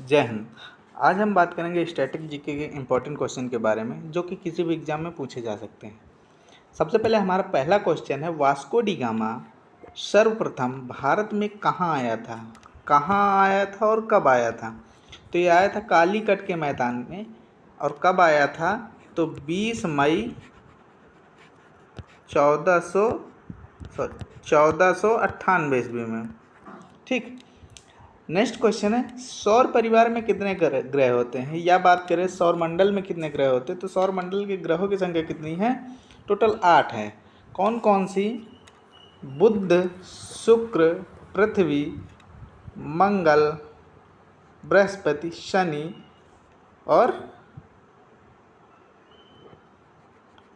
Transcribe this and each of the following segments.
जय हिंद। आज हम बात करेंगे स्टैटिक जीके के इम्पोर्टेंट क्वेश्चन के बारे में जो कि किसी भी एग्जाम में पूछे जा सकते हैं। सबसे पहले हमारा पहला क्वेश्चन है, वास्को डी गामा सर्वप्रथम भारत में कहाँ आया था? कहाँ आया था और कब आया था? तो ये आया था कालीकट के मैदान में। और कब आया था? तो 20 मई 1498 ईस्वी में। ठीक। नेक्स्ट क्वेश्चन है, सौर परिवार में कितने ग्रह होते हैं? या बात करें सौर मंडल में कितने ग्रह होते हैं, तो सौर मंडल के ग्रहों की संख्या कितनी है? टोटल 8 है। कौन कौन सी? बुध, शुक्र, पृथ्वी, मंगल, बृहस्पति, शनि और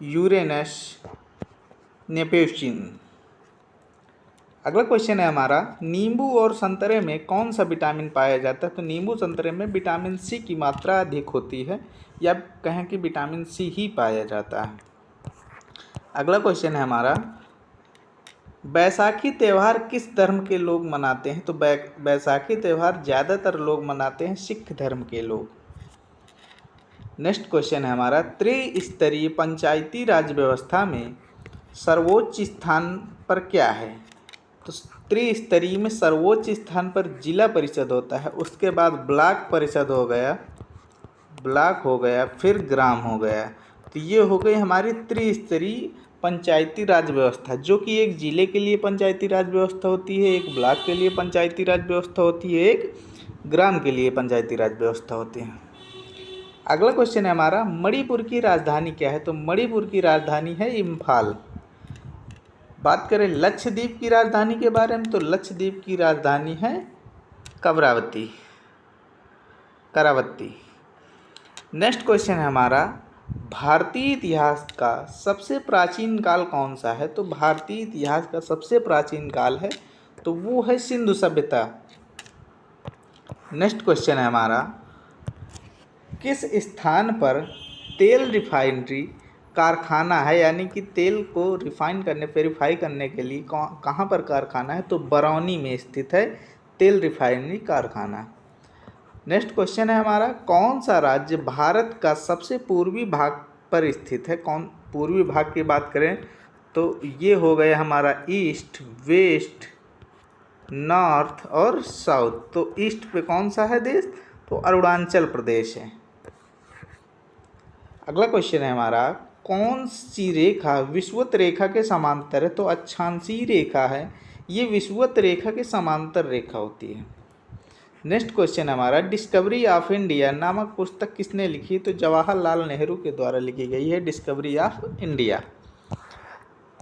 यूरेनस, नेपच्यून। अगला क्वेश्चन है हमारा, नींबू और संतरे में कौन सा विटामिन पाया जाता है? तो नींबू संतरे में विटामिन सी की मात्रा अधिक होती है, या कहें कि विटामिन सी ही पाया जाता है। अगला क्वेश्चन है हमारा, बैसाखी त्यौहार किस धर्म के लोग मनाते हैं? तो बैसाखी त्यौहार ज़्यादातर लोग मनाते हैं सिख धर्म के लोग। नेक्स्ट क्वेश्चन है हमारा, त्रिस्तरीय पंचायती राज व्यवस्था में सर्वोच्च स्थान पर क्या है? तो त्रिस्तरीय में सर्वोच्च स्थान पर जिला परिषद होता है, उसके बाद ब्लॉक परिषद हो गया, ब्लॉक हो गया, फिर ग्राम हो गया। तो ये हो गई हमारी त्रिस्तरीय पंचायती राज व्यवस्था, जो कि एक जिले के लिए पंचायती राज व्यवस्था होती है, एक ब्लॉक के लिए पंचायती राज व्यवस्था होती है, एक ग्राम के लिए पंचायती राज व्यवस्था होती है। अगला क्वेश्चन है हमारा, मणिपुर की राजधानी क्या है? तो मणिपुर की राजधानी है इम्फाल। बात करें लक्षद्वीप की राजधानी के बारे में, तो लक्षद्वीप की राजधानी है करावती। नेक्स्ट क्वेश्चन है हमारा, भारतीय इतिहास का सबसे प्राचीन काल कौन सा है? तो भारतीय इतिहास का सबसे प्राचीन काल है तो वो है सिंधु सभ्यता। नेक्स्ट क्वेश्चन है हमारा, किस स्थान पर तेल रिफाइनरी कारखाना है? यानी कि तेल को रिफाइन करने, वेरीफाई करने के लिए कहाँ पर कारखाना है? तो बरौनी में स्थित है तेल रिफाइनरी कारखाना। नेक्स्ट क्वेश्चन है हमारा, कौन सा राज्य भारत का सबसे पूर्वी भाग पर स्थित है? कौन पूर्वी भाग की बात करें तो ये हो गया हमारा ईस्ट, वेस्ट, नॉर्थ और साउथ। तो ईस्ट पे कौन सा है देश? तो अरुणाचल प्रदेश है। अगला क्वेश्चन है हमारा, कौन सी रेखा विषुवत रेखा के समांतर है? तो अक्षांशीय रेखा है, ये विषुवत रेखा के समांतर रेखा होती है। नेक्स्ट क्वेश्चन है हमारा, डिस्कवरी ऑफ इंडिया नामक पुस्तक किसने लिखी? तो जवाहरलाल नेहरू के द्वारा लिखी गई है discovery of India.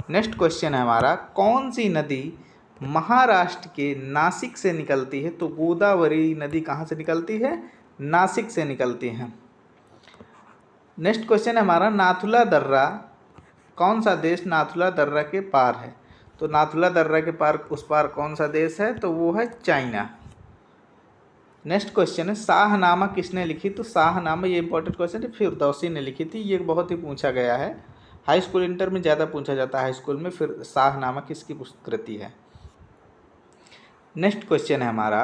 Next question है हमारा, कौन सी नदी महाराष्ट्र के नासिक से निकलती है? तो गोदावरी नदी कहाँ से निकलती है? नासिक से निकलती है। नेक्स्ट क्वेश्चन है हमारा, नाथुला दर्रा कौन सा देश नाथुला दर्रा के पार है? तो नाथुला दर्रा के पार उस पार कौन सा देश है? तो वो है चाइना। नेक्स्ट क्वेश्चन है, शाहनामा किसने लिखी? तो शाहनामा, ये इंपॉर्टेंट क्वेश्चन है, फिरदौसी ने लिखी थी। ये बहुत ही पूछा गया है, हाई स्कूल इंटर में ज़्यादा पूछा जाता है। हाई स्कूल में फिर शाहनामा किसकी कृति है? नेक्स्ट क्वेश्चन है हमारा,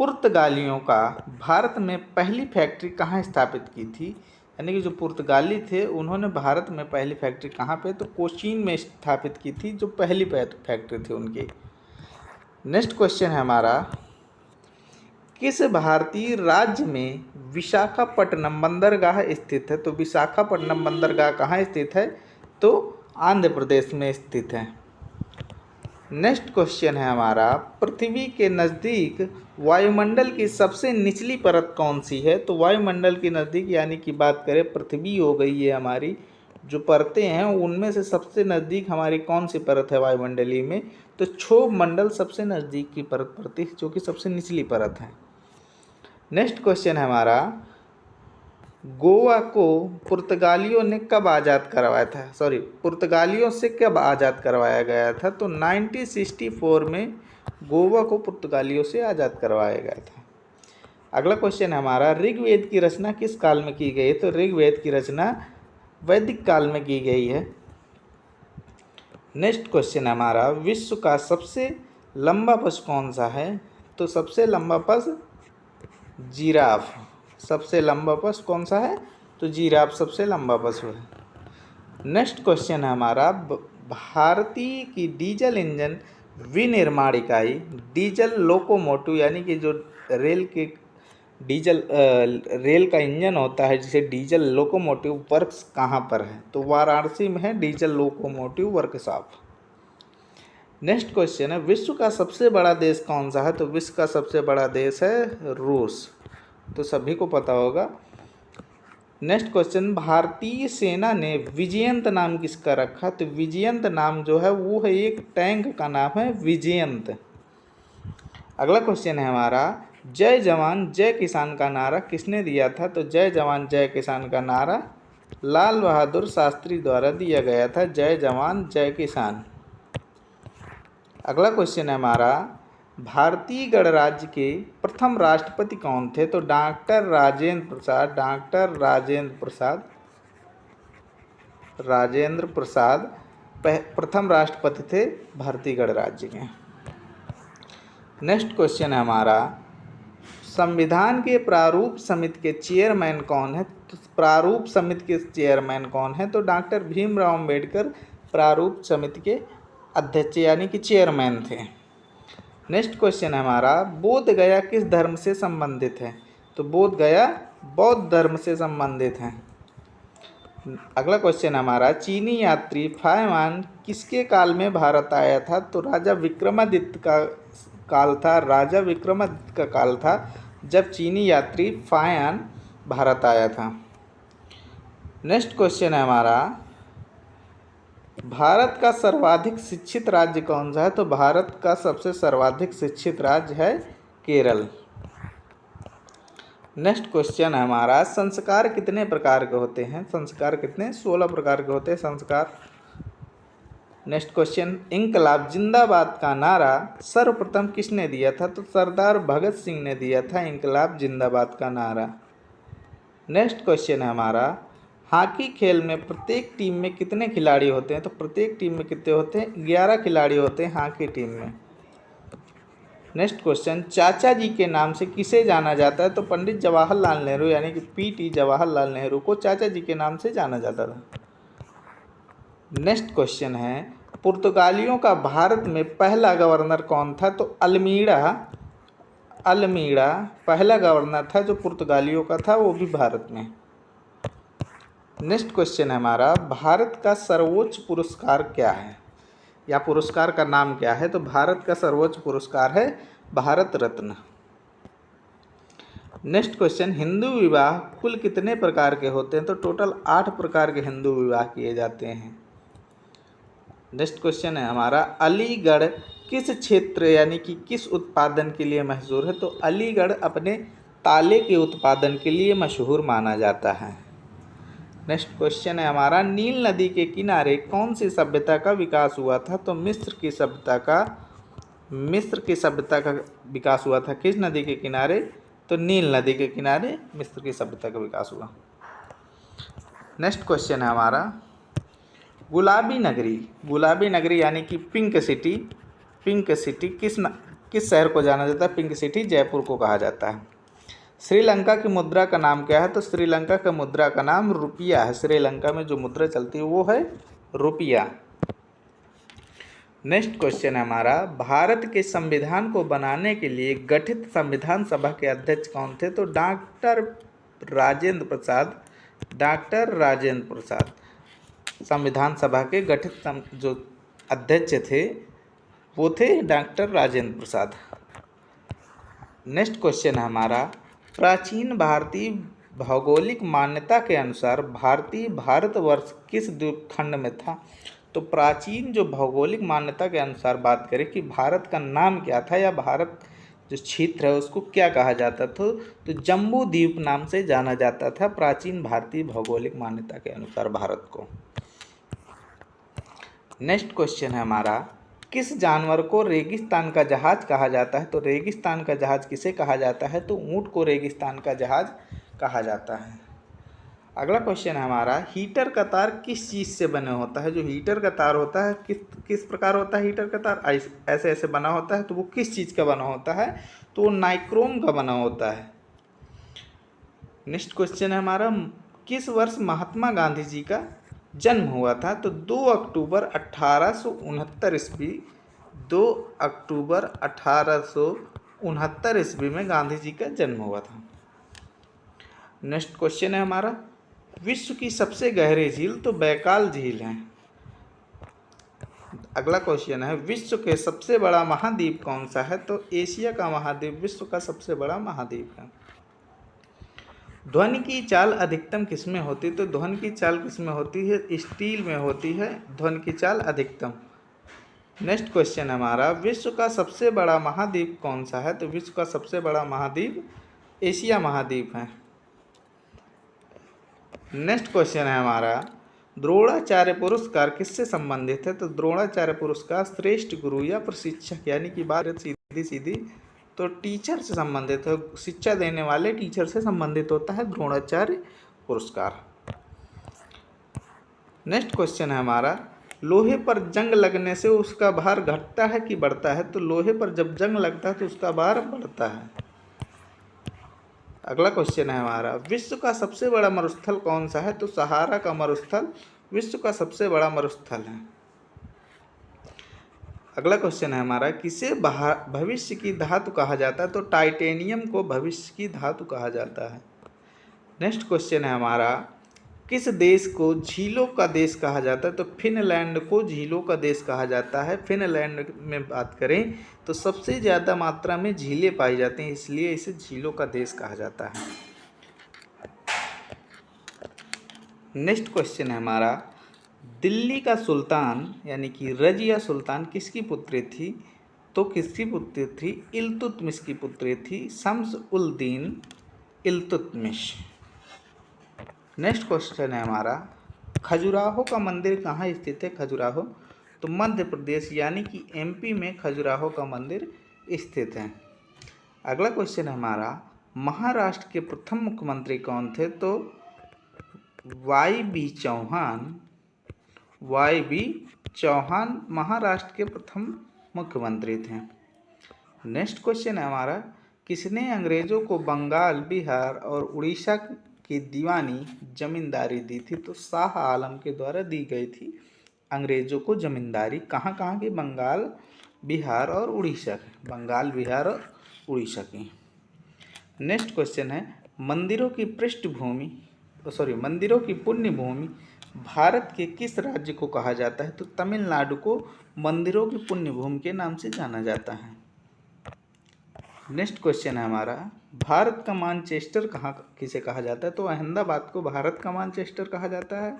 पुर्तगालियों का भारत में पहली फैक्ट्री कहाँ स्थापित की थी? यानी कि जो पुर्तगाली थे उन्होंने भारत में पहली फैक्ट्री कहाँ पे? तो कोचीन में स्थापित की थी, जो पहली फैक्ट्री थी उनकी। नेक्स्ट क्वेश्चन है हमारा, किस भारतीय राज्य में विशाखापट्टनम बंदरगाह स्थित है? तो विशाखापट्टनम बंदरगाह कहाँ स्थित है? तो आंध्र प्रदेश में स्थित है। नेक्स्ट क्वेश्चन है हमारा, पृथ्वी के नज़दीक वायुमंडल की सबसे निचली परत कौन सी है? तो वायुमंडल के नज़दीक, यानी कि बात करें पृथ्वी हो गई है हमारी, जो परतें हैं उनमें से सबसे नज़दीक हमारी कौन सी परत है वायुमंडलीय में? तो क्षोभ मंडल सबसे नज़दीक की परत पड़ती है, जो कि सबसे निचली परत है। नेक्स्ट क्वेश्चन है हमारा, गोवा को पुर्तगालियों ने कब आज़ाद करवाया था? पुर्तगालियों से कब आज़ाद करवाया गया था? तो 1964 में गोवा को पुर्तगालियों से आज़ाद करवाया गया था। अगला क्वेश्चन है हमारा, ऋग्वेद की रचना किस काल में की गई है? तो ऋग्वेद की रचना वैदिक काल में की गई है। नेक्स्ट क्वेश्चन है हमारा, विश्व का सबसे लंबा पशु कौन सा है? तो सबसे लंबा पशु जिराफ। सबसे लंबा पशु कौन सा है? तो जिराफ सबसे लंबा पशु है। नेक्स्ट क्वेश्चन है हमारा, भारतीय की डीजल इंजन विनिर्माण इकाई, डीजल लोकोमोटिव यानी कि जो रेल के डीजल रेल का इंजन होता है जिसे डीजल लोकोमोटिव वर्क्स कहाँ पर है? तो वाराणसी में है diesel locomotive workshop. Next question है, विश्व का सबसे बड़ा देश कौन सा है? तो विश्व का सबसे बड़ा देश है रूस, तो सभी को पता होगा। नेक्स्ट क्वेश्चन, भारतीय सेना ने विजयंत नाम किसका रखा? तो विजयंत नाम जो है वो है एक टैंक का नाम है विजयंत। अगला क्वेश्चन है हमारा, जय जवान जय किसान का नारा किसने दिया था? तो जय जवान जय किसान का नारा लाल बहादुर शास्त्री द्वारा दिया गया था। जय जवान जय किसान। अगला क्वेश्चन है हमारा, भारतीय गणराज्य के प्रथम राष्ट्रपति कौन थे? तो डॉक्टर राजेंद्र प्रसाद। डॉक्टर राजेंद्र प्रसाद प्रथम राष्ट्रपति थे भारतीय गणराज्य के। नेक्स्ट क्वेश्चन है हमारा, संविधान के प्रारूप समिति के चेयरमैन कौन है? तो प्रारूप समिति के चेयरमैन कौन है? तो डॉक्टर भीमराव अम्बेडकर प्रारूप समिति के अध्यक्ष यानी कि चेयरमैन थे। नेक्स्ट क्वेश्चन है हमारा, बोध गया किस धर्म से संबंधित है? तो बोध गया बौद्ध धर्म से संबंधित है। अगला क्वेश्चन है हमारा, चीनी यात्री फायवान किसके काल में भारत आया था? तो राजा विक्रमादित्य का काल था। राजा विक्रमादित्य का काल था जब चीनी यात्री फायन भारत आया था। नेक्स्ट क्वेश्चन है हमारा, भारत का सर्वाधिक शिक्षित राज्य कौन सा है? तो भारत का सबसे सर्वाधिक शिक्षित राज्य है केरल। नेक्स्ट क्वेश्चन है हमारा, संस्कार कितने प्रकार के होते हैं? संस्कार कितने? 16 प्रकार के होते हैं संस्कार। नेक्स्ट क्वेश्चन, इंकलाब जिंदाबाद का नारा सर्वप्रथम किसने दिया था? तो सरदार भगत सिंह ने दिया था इंकलाब जिंदाबाद का नारा। नेक्स्ट क्वेश्चन है हमारा, हॉकी खेल में प्रत्येक टीम में कितने खिलाड़ी होते हैं? तो प्रत्येक टीम में कितने होते हैं? 11 खिलाड़ी होते हैं हॉकी टीम में। नेक्स्ट क्वेश्चन, चाचा जी के नाम से किसे जाना जाता है? तो पंडित जवाहरलाल नेहरू यानी कि पीटी जवाहरलाल नेहरू को चाचा जी के नाम से जाना जाता था। नेक्स्ट क्वेश्चन है, पुर्तगालियों का भारत में पहला गवर्नर कौन था? तो अल्मीड़ा पहला गवर्नर था जो पुर्तगालियों का था, वो भी भारत में। नेक्स्ट क्वेश्चन है हमारा, भारत का सर्वोच्च पुरस्कार क्या है या पुरस्कार का नाम क्या है? तो भारत का सर्वोच्च पुरस्कार है भारत रत्न। नेक्स्ट क्वेश्चन, हिंदू विवाह कुल कितने प्रकार के होते हैं? तो टोटल 8 प्रकार के हिंदू विवाह किए जाते हैं। नेक्स्ट क्वेश्चन है हमारा, अलीगढ़ किस क्षेत्र यानी कि किस उत्पादन के लिए मशहूर है? तो अलीगढ़ अपने ताले के उत्पादन के लिए मशहूर माना जाता है। नेक्स्ट क्वेश्चन है हमारा, नील नदी के किनारे कौन सी सभ्यता का विकास हुआ था? तो मिस्र की सभ्यता का विकास हुआ था। किस नदी के किनारे? तो नील नदी के किनारे मिस्र की सभ्यता का विकास हुआ। नेक्स्ट क्वेश्चन है हमारा, गुलाबी नगरी यानी कि पिंक सिटी किस शहर को जाना जाता है? पिंक सिटी जयपुर को कहा जाता है। श्रीलंका की मुद्रा का नाम क्या है? तो श्रीलंका का मुद्रा का नाम रुपया है। श्रीलंका में जो मुद्रा चलती है वो है रुपया। नेक्स्ट क्वेश्चन है हमारा, भारत के संविधान को बनाने के लिए गठित संविधान सभा के अध्यक्ष कौन थे? तो डॉक्टर राजेंद्र प्रसाद संविधान सभा के गठित जो अध्यक्ष थे वो थे doctor Rajendra Prasad. Next question है हमारा, प्राचीन भारतीय भौगोलिक मान्यता के अनुसार भारतीय भारतवर्ष किस द्वीपखंड में था? तो प्राचीन जो भौगोलिक मान्यता के अनुसार बात करें कि भारत का नाम क्या था या भारत जो क्षेत्र है उसको क्या कहा जाता था, तो जम्बू द्वीप नाम से जाना जाता था प्राचीन भारतीय भौगोलिक मान्यता के अनुसार भारत को। नेक्स्ट क्वेश्चन है हमारा, किस जानवर को रेगिस्तान का जहाज कहा जाता है? तो रेगिस्तान का जहाज किसे कहा जाता है? तो ऊंट को रेगिस्तान का जहाज कहा जाता है। अगला क्वेश्चन है हमारा, हीटर का तार किस चीज़ से बने होता है? जो हीटर का तार होता है किस प्रकार होता है? हीटर का तार ऐसे बना होता है, तो वो किस चीज़ का बना होता है? तो वो नाइक्रोम का बना होता है। नेक्स्ट क्वेश्चन है हमारा, किस वर्ष महात्मा गांधी जी का जन्म हुआ था? तो 2 अक्टूबर 1869 ईस्वी, 2 अक्टूबर 1869 ईस्वी में गांधी जी का जन्म हुआ था। नेक्स्ट क्वेश्चन है हमारा, विश्व की सबसे गहरी झील? तो बैकाल झील है। अगला क्वेश्चन है, विश्व के सबसे बड़ा महाद्वीप कौन सा है? तो एशिया का महाद्वीप विश्व का सबसे बड़ा महाद्वीप है। ध्वनि की चाल अधिकतम किसमें होती है? तो ध्वनि की चाल किसमें होती है? स्टील में होती है ध्वनि की चाल अधिकतम। नेक्स्ट क्वेश्चन है हमारा, विश्व का सबसे बड़ा महाद्वीप कौन सा है? तो विश्व का सबसे बड़ा महाद्वीप एशिया महाद्वीप है। नेक्स्ट क्वेश्चन है हमारा, द्रोणाचार्य पुरस्कार किससे संबंधित है? तो द्रोणाचार्य पुरस्कार श्रेष्ठ गुरु या प्रशिक्षक, यानी कि बात सीधी सीधी तो टीचर से संबंधित है, शिक्षा देने वाले टीचर से संबंधित होता है द्रोणाचार्य पुरस्कार। नेक्स्ट क्वेश्चन है हमारा, लोहे पर जंग लगने से उसका भार घटता है कि बढ़ता है? तो लोहे पर जब जंग लगता है तो उसका भार बढ़ता है। अगला क्वेश्चन है हमारा, विश्व का सबसे बड़ा मरुस्थल कौन सा है? तो सहारा का मरुस्थल विश्व का सबसे बड़ा मरुस्थल है। अगला क्वेश्चन है हमारा, किसे भविष्य की धातु कहा जाता है? तो टाइटेनियम को भविष्य की धातु कहा जाता है। नेक्स्ट क्वेश्चन है हमारा, किस देश को झीलों का देश कहा जाता है? तो फिनलैंड को झीलों का देश कहा जाता है। फिनलैंड में बात करें तो सबसे ज़्यादा मात्रा में झीलें पाई जाती हैं, इसलिए इसे झीलों का देश कहा जाता है। नेक्स्ट क्वेश्चन है हमारा, दिल्ली का सुल्तान यानी कि रजिया सुल्तान किसकी पुत्री थी? तो किसकी पुत्री थी? इल्तुतमिश की पुत्री थी, शम्स उल दीन इल्तुतमिश। नेक्स्ट क्वेश्चन है हमारा, खजुराहो का मंदिर कहाँ स्थित है? खजुराहो तो मध्य प्रदेश यानी कि एमपी में खजुराहो का मंदिर स्थित है। अगला क्वेश्चन है हमारा, महाराष्ट्र के प्रथम मुख्यमंत्री कौन थे? तो वाई.बी. चौहान। वाई.बी. चौहान महाराष्ट्र के प्रथम मुख्यमंत्री थे। नेक्स्ट क्वेश्चन है हमारा, किसने अंग्रेजों को बंगाल, बिहार और उड़ीसा की दीवानी जमींदारी दी थी? तो शाह आलम के द्वारा दी गई थी अंग्रेजों को जमींदारी। कहाँ कहाँ की? बंगाल, बिहार और उड़ीसा की। बंगाल, बिहार और उड़ीसा की। नेक्स्ट क्वेश्चन है, मंदिरों की पुण्य भूमि भारत के किस राज्य को कहा जाता है? तो तमिलनाडु को मंदिरों की पुण्य भूमि के नाम से जाना जाता है। नेक्स्ट क्वेश्चन है हमारा, भारत का मानचेस्टर किसे कहा जाता है? तो अहमदाबाद को भारत का मानचेस्टर कहा जाता है।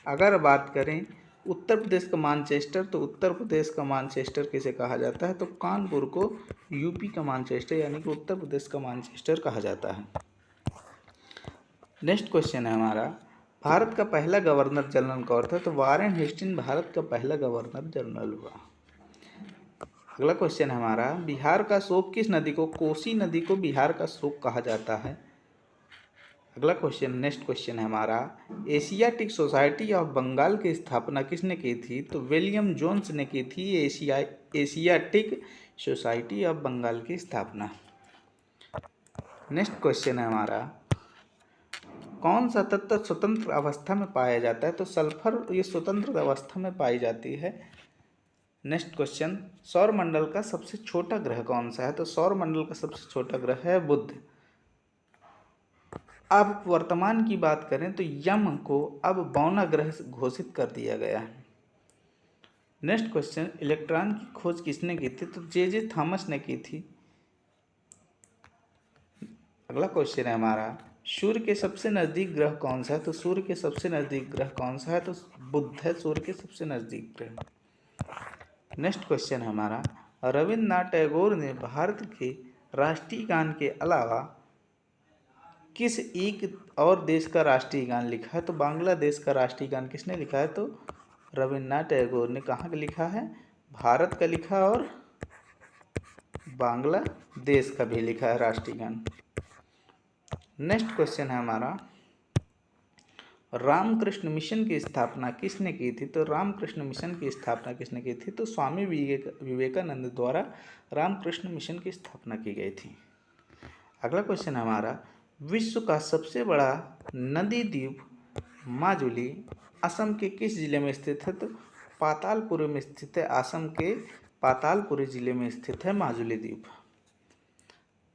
अगर बात करें उत्तर प्रदेश का मानचेस्टर, तो उत्तर प्रदेश का मानचेस्टर किसे कहा जाता है? तो कानपुर को यूपी का मानचेस्टर यानी कि उत्तर प्रदेश का मानचेस्टर कहा जाता है। नेक्स्ट क्वेश्चन है हमारा, भारत का पहला गवर्नर जनरल कौन था? तो वारेन हेस्टिंग्स भारत का पहला गवर्नर जनरल हुआ। अगला क्वेश्चन है हमारा, बिहार का शोक किस नदी को? कोसी नदी को बिहार का शोक कहा जाता है। अगला क्वेश्चन, नेक्स्ट क्वेश्चन है हमारा, एशियाटिक सोसाइटी ऑफ बंगाल की स्थापना किसने की थी? तो विलियम जोन्स ने की थी एशियाटिक सोसाइटी ऑफ बंगाल की स्थापना। नेक्स्ट क्वेश्चन है हमारा, कौन सा तत्व स्वतंत्र अवस्था में पाया जाता है? तो सल्फर ये स्वतंत्र अवस्था में पाई जाती है। नेक्स्ट क्वेश्चन, सौरमंडल का सबसे छोटा ग्रह कौन सा है? तो सौरमंडल का सबसे छोटा ग्रह है बुध। अब वर्तमान की बात करें तो यम को अब बौना ग्रह घोषित कर दिया गया है। नेक्स्ट क्वेश्चन, इलेक्ट्रॉन की खोज किसने की थी? तो जे थॉमस ने की थी। अगला क्वेश्चन है हमारा, सूर्य के सबसे नज़दीक ग्रह कौन सा है? तो सूर्य के सबसे नज़दीक ग्रह कौन सा है? तो बुध है सूर्य के सबसे नज़दीक ग्रह। नेक्स्ट क्वेश्चन है हमारा, रविन्द्रनाथ टैगोर ने भारत के राष्ट्रीय गान के अलावा किस एक और देश का राष्ट्रीय गान लिखा है? तो बांग्लादेश का राष्ट्रीय गान किसने लिखा है? तो रविन्द्रनाथ टैगोर ने। कहाँ का लिखा है? भारत का लिखा और बांग्लादेश का भी लिखा है राष्ट्रीय गान। नेक्स्ट क्वेश्चन है हमारा, रामकृष्ण मिशन की स्थापना किसने की थी? तो रामकृष्ण मिशन की स्थापना किसने की थी? तो स्वामी विवेकानंद द्वारा रामकृष्ण मिशन की स्थापना की गई थी। अगला क्वेश्चन है हमारा, विश्व का सबसे बड़ा नदी द्वीप माजुली असम के किस जिले में स्थित है? तो पातालपुर में स्थित है। असम के पातालपुर जिले में स्थित है माजुली द्वीप।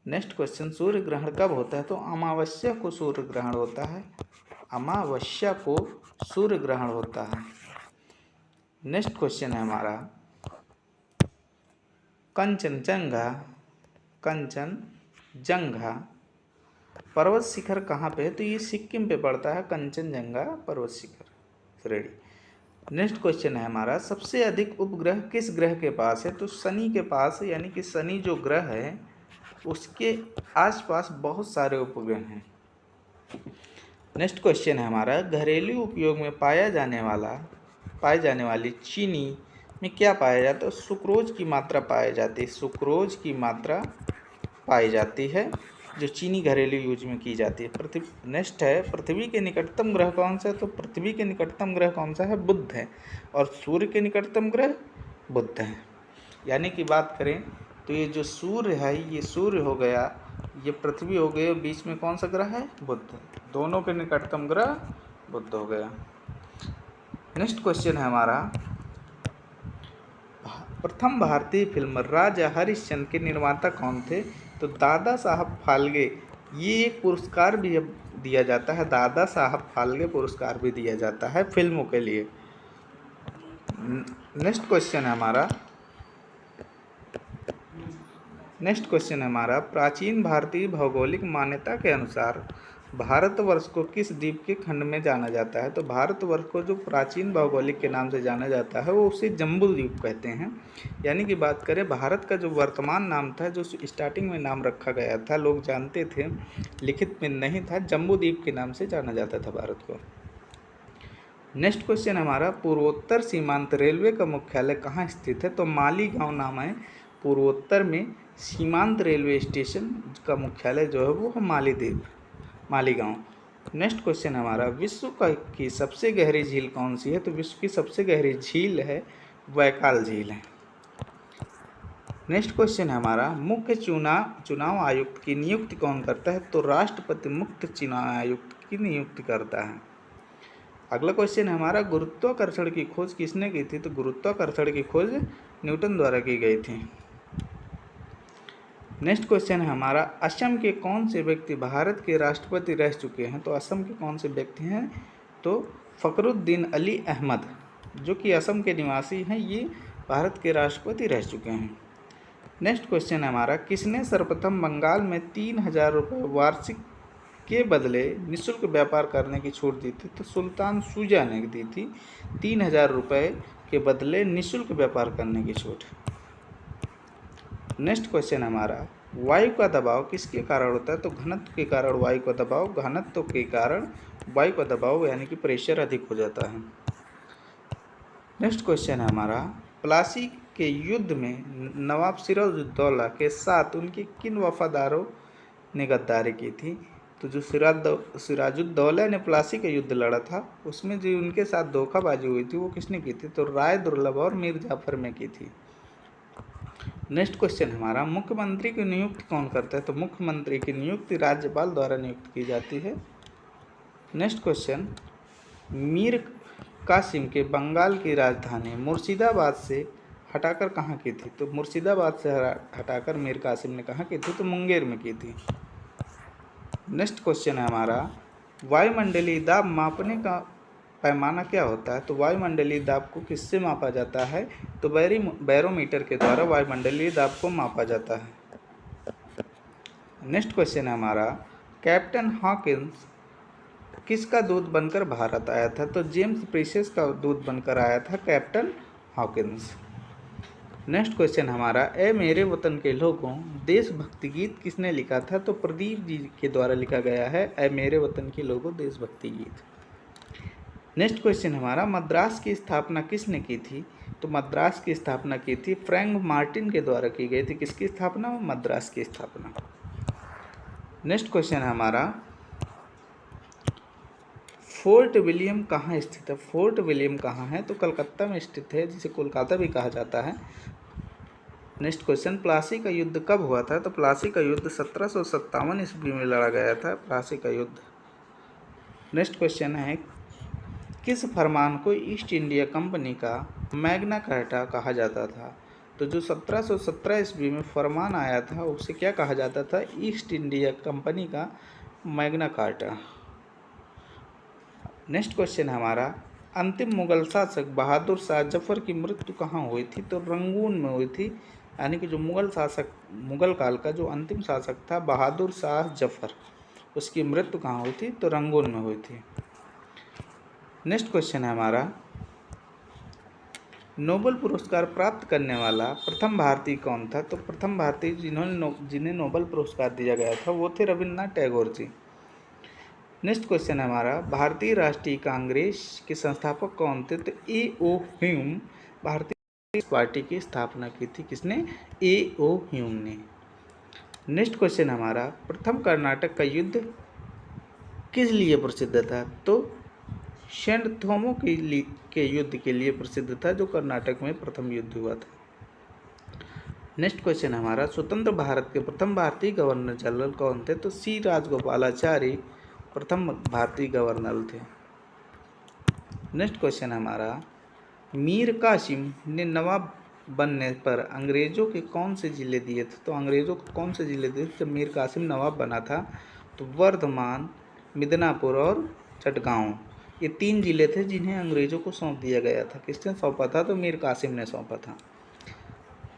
नेक्स्ट क्वेश्चन, सूर्य ग्रहण कब होता है? तो अमावस्या को सूर्य ग्रहण होता है। अमावस्या को सूर्य ग्रहण होता है। नेक्स्ट क्वेश्चन है हमारा, कंचनजंगा पर्वत शिखर कहाँ पे है? तो ये सिक्किम पे पड़ता है, कंचनजंगा पर्वत शिखर श्रेणी। नेक्स्ट क्वेश्चन है हमारा, सबसे अधिक उपग्रह किस ग्रह के पास है? तो शनि के पास, यानी कि शनि जो ग्रह है उसके आसपास बहुत सारे उपग्रह हैं। नेक्स्ट क्वेश्चन है हमारा, घरेलू उपयोग में पाई जाने वाली चीनी में क्या पाया जाता है? तो सुक्रोज की मात्रा पाई जाती है। सुक्रोज की मात्रा पाई जाती है जो चीनी घरेलू यूज में की जाती है। नेक्स्ट है, पृथ्वी के निकटतम ग्रह कौन सा है? तो पृथ्वी के निकटतम ग्रह कौन सा है? बुध है। और सूर्य के निकटतम ग्रह बुध है। यानी कि बात करें तो ये जो सूर्य है, ये सूर्य हो गया, ये पृथ्वी हो गई, बीच में कौन सा ग्रह है? बुध। दोनों के निकटतम ग्रह बुध हो गया। नेक्स्ट क्वेश्चन है हमारा, प्रथम भारतीय फिल्म राजा हरिश्चंद्र के निर्माता कौन थे? तो दादा साहब फाल्के। ये एक पुरस्कार भी दिया जाता है, दादा साहब फाल्के पुरस्कार भी दिया जाता है फिल्मों के लिए। नेक्स्ट क्वेश्चन है हमारा, प्राचीन भारतीय भौगोलिक मान्यता के अनुसार भारतवर्ष को किस द्वीप के खंड में जाना जाता है? तो भारतवर्ष को जो प्राचीन भौगोलिक के नाम से जाना जाता है वो उसे जम्बू द्वीप कहते हैं। यानी कि बात करें, भारत का जो वर्तमान नाम था, जो स्टार्टिंग में नाम रखा गया था, लोग जानते थे, लिखित में नहीं था, जम्बू द्वीप के नाम से जाना जाता था भारत को। नेक्स्ट क्वेश्चन हमारा, पूर्वोत्तर सीमांत रेलवे का मुख्यालय कहाँ स्थित है? तो मालीगांव नाम है पूर्वोत्तर में सीमांत रेलवे स्टेशन का मुख्यालय जो है वो है मालीगांव। नेक्स्ट क्वेश्चन हमारा, विश्व की सबसे गहरी झील कौन सी है? तो विश्व की सबसे गहरी झील है बैकाल झील है। नेक्स्ट क्वेश्चन है हमारा, मुख्य चुनाव आयुक्त की नियुक्ति कौन करता है? तो राष्ट्रपति मुख्य चुनाव आयुक्त की नियुक्ति करता है। अगला क्वेश्चन है हमारा, गुरुत्वाकर्षण की खोज किसने की थी? तो गुरुत्वाकर्षण की खोज न्यूटन द्वारा की गई थी। नेक्स्ट क्वेश्चन है हमारा, असम के कौन से व्यक्ति भारत के राष्ट्रपति रह चुके हैं? तो असम के कौन से व्यक्ति हैं? तो फखरुद्दीन अली अहमद, जो कि असम के निवासी हैं, ये भारत के राष्ट्रपति रह चुके हैं। नेक्स्ट क्वेश्चन है हमारा, किसने सर्वप्रथम बंगाल में 3000 रुपये वार्षिक के बदले निःशुल्क व्यापार करने की छूट दी थी? तो सुल्तान शुजा ने दी थी 3000 रुपये के बदले निःशुल्क व्यापार करने की छूट। नेक्स्ट क्वेश्चन हमारा, वायु का दबाव किसके कारण होता है? तो घनत्व के कारण वायु का दबाव, घनत्व के कारण वायु का दबाव यानी कि प्रेशर अधिक हो जाता है। नेक्स्ट क्वेश्चन है हमारा, प्लासी के युद्ध में नवाब सिराजुद्दौला के साथ उनके किन वफादारों ने गद्दारी की थी? तो जो सिराजुद्दौला ने प्लासी का युद्ध लड़ा था, उसमें जो उनके साथ धोखाबाजी हुई थी वो किसने की थी? तो राय दुर्लभ और मीर जाफर में की थी। नेक्स्ट क्वेश्चन हमारा, मुख्यमंत्री की नियुक्ति कौन करता है? तो मुख्यमंत्री की नियुक्ति राज्यपाल द्वारा नियुक्त की जाती है। नेक्स्ट क्वेश्चन, मीर कासिम के बंगाल की राजधानी मुर्शिदाबाद से हटाकर कहाँ की थी? तो मुर्शिदाबाद से हटाकर मीर कासिम ने कहाँ की थी? तो मुंगेर में की थी। नेक्स्ट क्वेश्चन है हमारा, वायुमंडलीय दाब मापने का पैमाना क्या होता है? तो वायुमंडलीय दाब को किससे मापा जाता है? तो बैरोमीटर के द्वारा वायुमंडलीय दाब को मापा जाता है। नेक्स्ट क्वेश्चन है हमारा, कैप्टन हॉकिंस किसका दूत बनकर भारत आया था? तो जेम्स प्रीसेस का दूत बनकर आया था कैप्टन हॉकिंस। नेक्स्ट क्वेश्चन हमारा, ए मेरे वतन के लोगों देशभक्ति गीत किसने लिखा था? तो प्रदीप जी के द्वारा लिखा गया है ए मेरे वतन के लोगों देशभक्ति गीत। नेक्स्ट क्वेश्चन हमारा, मद्रास की स्थापना किसने की थी? तो मद्रास की स्थापना की थी फ्रैंक मार्टिन के द्वारा की गई थी। किसकी स्थापना? मद्रास की स्थापना। नेक्स्ट क्वेश्चन है हमारा, फोर्ट विलियम कहाँ स्थित है? फोर्ट विलियम कहाँ है? तो कलकत्ता में स्थित है, जिसे कोलकाता भी कहा जाता है। नेक्स्ट क्वेश्चन, प्लासी का युद्ध कब हुआ था? तो प्लासी का युद्ध 1757 ईस्वी में लड़ा गया था, प्लासी का युद्ध। नेक्स्ट क्वेश्चन है, किस फरमान को ईस्ट इंडिया कंपनी का मैग्ना कार्टा कहा जाता था? तो जो 1717 ईस्वी में फरमान आया था उसे क्या कहा जाता था? ईस्ट इंडिया कंपनी का मैग्ना कार्टा। नेक्स्ट क्वेश्चन है हमारा, अंतिम मुगल शासक बहादुर शाह जफर की मृत्यु कहाँ हुई थी? तो रंगून में हुई थी। यानी कि जो मुगल काल का जो अंतिम शासक था बहादुर शाह जफर, उसकी मृत्यु कहाँ हुई थी? तो रंगून में हुई थी। नेक्स्ट क्वेश्चन है हमारा, नोबेल पुरस्कार प्राप्त करने वाला प्रथम भारतीय कौन था? तो प्रथम भारतीय जिन्हें नोबेल पुरस्कार दिया गया था वो थे रविन्द्रनाथ टैगोर जी। नेक्स्ट क्वेश्चन है हमारा, भारतीय राष्ट्रीय कांग्रेस के संस्थापक कौन थे? तो A.O. ह्यूम भारतीय पार्टी की स्थापना की थी। किसने? A.O. ह्यूम ने। नेक्स्ट क्वेश्चन हमारा, प्रथम कर्नाटक का युद्ध किस लिए प्रसिद्ध था? तो रणथंभोर के युद्ध के लिए प्रसिद्ध था, जो कर्नाटक में प्रथम युद्ध हुआ था। नेक्स्ट क्वेश्चन हमारा, स्वतंत्र भारत के प्रथम भारतीय गवर्नर जनरल कौन थे? तो C. राजगोपालाचारी प्रथम भारतीय गवर्नर थे। नेक्स्ट क्वेश्चन हमारा, मीर कासिम ने नवाब बनने पर अंग्रेजों के कौन से जिले दिए थे? तो अंग्रेजों को कौन से जिले दिए थे जब मीर कासिम नवाब बना था? तो वर्धमान, मिदनापुर और चटगांव, ये 3 जिले थे जिन्हें अंग्रेजों को सौंप दिया गया था। किसने सौंपा था? तो मीर कासिम ने सौंपा था।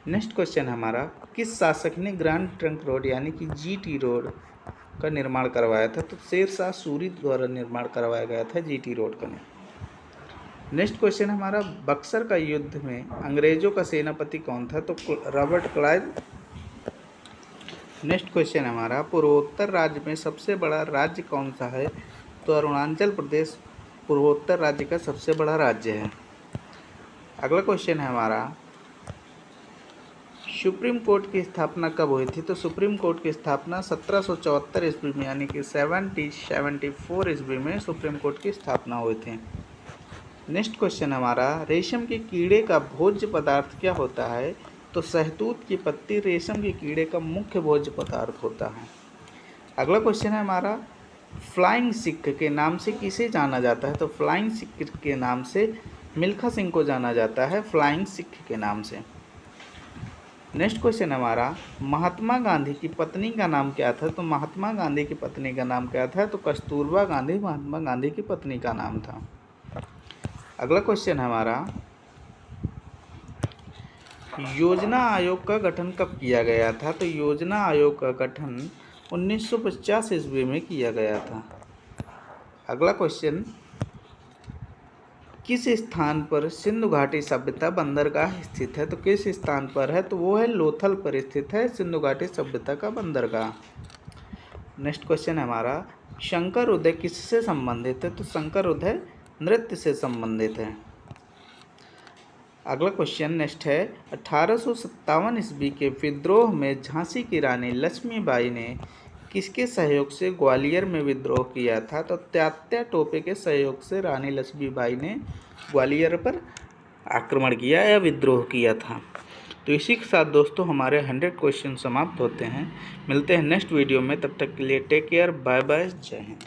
नेक्स्ट क्वेश्चन हमारा, किस शासक ने ग्रैंड ट्रंक रोड यानी कि GT रोड का निर्माण करवाया था? तो शेरशाह सूरी द्वारा निर्माण करवाया गया था GT रोड का। नेक्स्ट क्वेश्चन हमारा, बक्सर का युद्ध में अंग्रेजों का सेनापति कौन था? तो रॉबर्ट क्लाइव। नेक्स्ट क्वेश्चन हमारा, पूर्वोत्तर राज्य में सबसे बड़ा राज्य कौन सा है? तो अरुणाचल प्रदेश पूर्वोत्तर राज्य का सबसे बड़ा राज्य है। अगला क्वेश्चन है हमारा, सुप्रीम कोर्ट की स्थापना कब हुई थी? तो सुप्रीम कोर्ट की स्थापना 1774 ईस्वी में यानी कि 1774 ईस्वी में सुप्रीम कोर्ट की स्थापना हुई थी। नेक्स्ट क्वेश्चन हमारा, रेशम के कीड़े का भोज्य पदार्थ क्या होता है? तो शहतूत की पत्ती रेशम के कीड़े का मुख्य भोज्य पदार्थ होता है। अगला क्वेश्चन है हमारा, फ्लाइंग सिख के नाम से किसे जाना जाता है? तो फ्लाइंग सिख के नाम से मिल्खा सिंह को जाना जाता है, फ्लाइंग सिख के नाम से। नेक्स्ट क्वेश्चन हमारा, महात्मा गांधी की पत्नी का नाम क्या था? तो महात्मा गांधी की पत्नी का नाम क्या था? तो कस्तूरबा गांधी महात्मा गांधी की पत्नी का नाम था। अगला क्वेश्चन हमारा, योजना आयोग का गठन कब किया गया था? तो योजना आयोग का गठन 1950 ईस्वी में किया गया था। अगला क्वेश्चन, किस स्थान पर सिंधु घाटी सभ्यता बंदरगाह स्थित है? तो किस स्थान पर है? तो वो है लोथल पर स्थित है सिंधु घाटी सभ्यता का बंदरगाह। नेक्स्ट क्वेश्चन है हमारा, शंकर उदय किससे संबंधित है? तो शंकर उदय नृत्य से संबंधित है। अगला क्वेश्चन नेक्स्ट है, 1857 ईस्वी के विद्रोह में झांसी की रानी लक्ष्मीबाई ने किसके सहयोग से ग्वालियर में विद्रोह किया था? तो तात्या टोपे के सहयोग से रानी लक्ष्मीबाई ने ग्वालियर पर आक्रमण किया या विद्रोह किया था। तो इसी के साथ दोस्तों हमारे 100 क्वेश्चन समाप्त होते हैं। मिलते हैं नेक्स्ट वीडियो में, तब तक के लिए टेक केयर, बाय बाय, जय हिंद।